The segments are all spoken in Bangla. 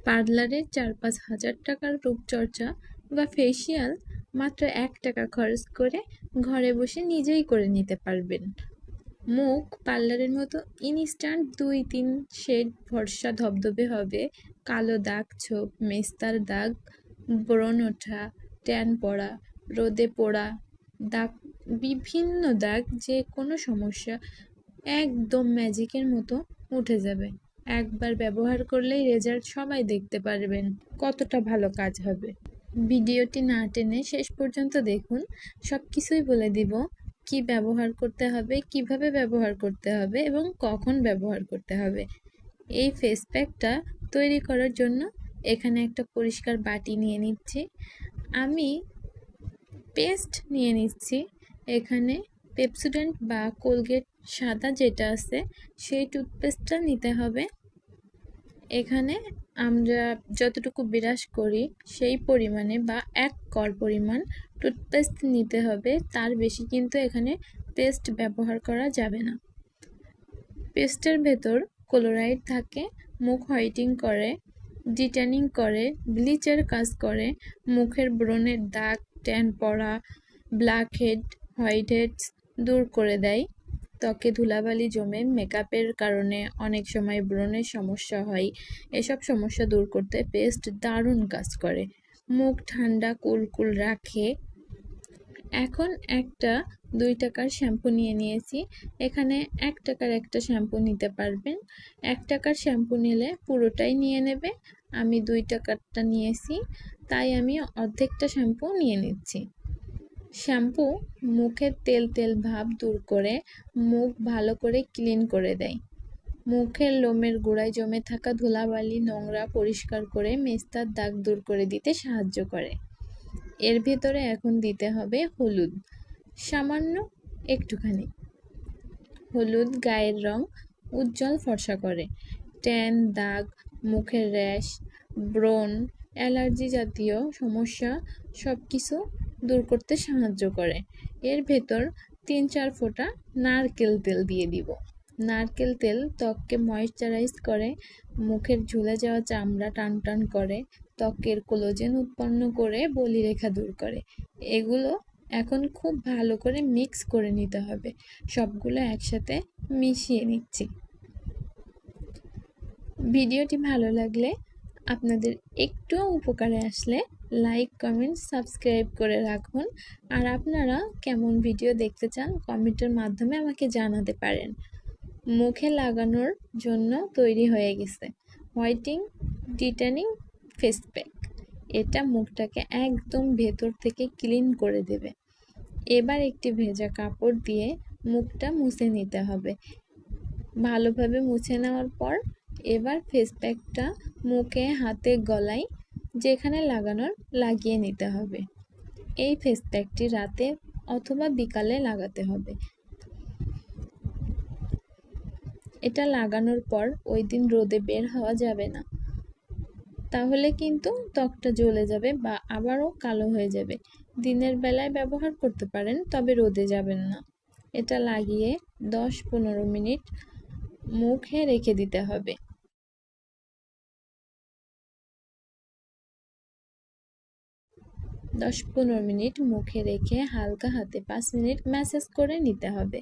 পার্লারের ৪-৫ হাজার টাকার রূপচর্চা বা ফেসিয়াল মাত্র ১ টাকা খরচ করে ঘরে বসে নিজেই করে নিতে পারবেন। মুখ পার্লারের মতো ইনস্ট্যান্ট ২-৩ শেড ফর্সা ধবধবে হবে। কালো দাগ ছোপ, মেস্তার দাগ, ব্রণ ওঠা, ট্যান পড়া, রোদে পোড়া দাগ, বিভিন্ন দাগ, যে কোনো সমস্যা একদম ম্যাজিকের মতো উঠে যাবে। একবার ব্যবহার করলেই রেজাল্ট সবাই দেখতে পারবেন কতটা ভালো কাজ হবে। ভিডিওটি না টেনে শেষ পর্যন্ত দেখুন, সব কিছুই বলে দিব। কি ব্যবহার করতে হবে, কিভাবে ব্যবহার করতে হবে এবং কখন ব্যবহার করতে হবে। এই ফেস প্যাকটা তৈরি করার জন্য এখানে একটা পরিষ্কার বাটি নিয়ে নিচ্ছি। আমি পেস্ট নিয়ে নিচ্ছি। এখানে পেপসোডেন্ট বা কোলগেট সাদা যেটা আছে সেই টুথপেস্টটা নিতে হবে। এখানে আমরা যতটুকু ব্রাশ করি সেই পরিমাণে বা ১ কর পরিমাণ টুথপেস্ট নিতে হবে, তার বেশি কিন্তু এখানে পেস্ট ব্যবহার করা যাবে না। পেস্টের ভেতর ক্লোরাইড থাকে, মুখ হোয়াইটিং করে, ডিট্যানিং করে, ব্লিচের কাজ করে, মুখের ব্রণের দাগ, ট্যান পড়া, ব্ল্যাক হেড, হোয়াইট হেডস দূর করে দেয়। ত্বকে ধুলাবালি জমে মেকআপের কারণে অনেক সময় ব্রণের সমস্যা হয়, এসব সমস্যা দূর করতে পেস্ট দারুণ কাজ করে। মুখ ঠান্ডা কুলকুল রাখে। এখন একটা ২ টাকার শ্যাম্পু নিয়ে নিয়েছি। এখানে ১ টাকার একটা শ্যাম্পু নিতে পারবেন। ১ টাকার শ্যাম্পু নিলে পুরোটাই নিয়ে নেবে। আমি ২ টাকারটা নিয়েছি, তাই আমি অর্ধেকটা শ্যাম্পু নিয়ে নিচ্ছি। শ্যাম্পু মুখের তেল তেল ভাব দূর করে মুখ ভালো করে ক্লিন করে দেয়। মুখের লোমের গোড়ায় জমে থাকা ধুলাবালি নোংরা পরিষ্কার করে মেস্তার দাগ দূর করে দিতে সাহায্য করে। এর ভেতরে এখন দিতে হবে হলুদ, সামান্য একটুখানি। হলুদ গায়ের রং উজ্জ্বল ফর্সা করে। ট্যান, দাগ, মুখের র্যাশ, ব্রণ, অ্যালার্জি জাতীয় সমস্যা সব কিছু দূর করতে সাহায্য করে। এর ভেতর ৩-৪ ফোঁটা নারকেল তেল দিয়ে দিব। নারকেল তেল ত্বককে ময়েশ্চারাইজ করে, মুখের ঝুলে যাওয়া চামড়া টান টান করে, ত্বকের কোলাজেন উৎপন্ন করে বলিরেখা দূর করে। এগুলো এখন খুব ভালো করে মিক্স করে নিতে হবে। সবগুলো একসাথে মিশিয়ে নিচ্ছি। ভিডিওটি ভালো লাগলে, আপনাদের একটুও উপকারে আসলে লাইক, কমেন্ট, সাবস্ক্রাইব করে রাখুন। আর আপনারা কেমন ভিডিও দেখতে চান কমেন্টের মাধ্যমে আমাকে জানাতে পারেন। মুখে লাগানোর জন্য তৈরি হয়ে গেছে হোয়াইটিং ডিটেনিং ফেস প্যাক। এটা মুখটাকে একদম ভেতর থেকে ক্লিন করে দেবে। এবার একটি ভেজা কাপড় দিয়ে মুখটা মুছে নিতে হবে। ভালোভাবে মুছে নেওয়ার পর এবার ফেস প্যাকটা মুখে, হাতে, গলায় যেখানে লাগানোর লাগিয়ে নিতে হবে। এই ফেস প্যাকটি রাতে অথবা বিকালে লাগাতে হবে। এটা লাগানোর পর ওই দিন রোদে বের হওয়া যাবে না, তাহলে কিন্তু ত্বকটা জ্বলে যাবে বা আবারও কালো হয়ে যাবে। দিনের বেলায় ব্যবহার করতে পারেন, তবে রোদে যাবেন না। এটা লাগিয়ে ১০-১৫ মিনিট মুখে রেখে দিতে হবে। ১০-১৫ মিনিট মুখে রেখে হালকা হাতে ৫ মিনিট ম্যাসাজ করে নিতে হবে।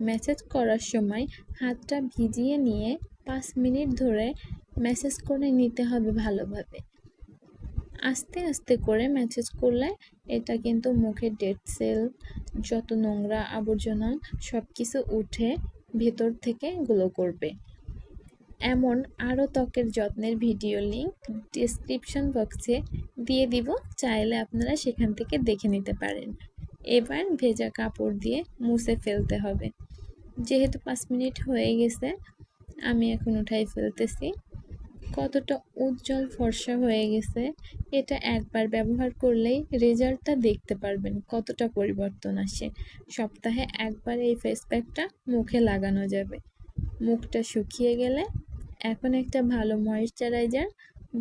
ম্যাসাজ করার সময় হাতটা ভিজিয়ে নিয়ে ৫ মিনিট ধরে ম্যাসাজ করে নিতে হবে ভালোভাবে। আস্তে আস্তে করে ম্যাসাজ করলে এটা কিন্তু মুখের ডেড সেল, যত নোংরা আবর্জনা সব কিছু উঠে ভেতর থেকে গ্লো করবে। এমন আরও ত্বকের যত্নের ভিডিও লিংক ডেসক্রিপশন বক্সে দিয়ে দিব, চাইলে আপনারা সেখান থেকে দেখে নিতে পারেন। এবার ভেজা কাপড় দিয়ে মুছে ফেলতে হবে। যেহেতু ৫ মিনিট হয়ে গেছে, আমি এখন উঠাই ফেলতেছি। কতটা উজ্জ্বল ফর্সা হয়ে গেছে। এটা একবার ব্যবহার করলেই রেজাল্টটা দেখতে পারবেন কতটা পরিবর্তন আসে। সপ্তাহে একবার এই ফেস প্যাকটা মুখে লাগানো যাবে। মুখটা শুকিয়ে গেলে এখন একটা ভালো ময়েশ্চারাইজার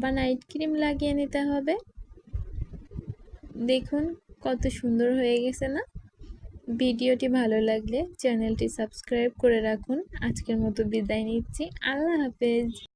বা নাইট ক্রিম লাগিয়ে নিতে হবে। দেখুন কত সুন্দর হয়ে গেছে না? ভিডিওটি ভালো লাগলে চ্যানেলটি সাবস্ক্রাইব করে রাখুন। আজকের মতো বিদায় নিচ্ছি। আল্লাহ হাফেজ।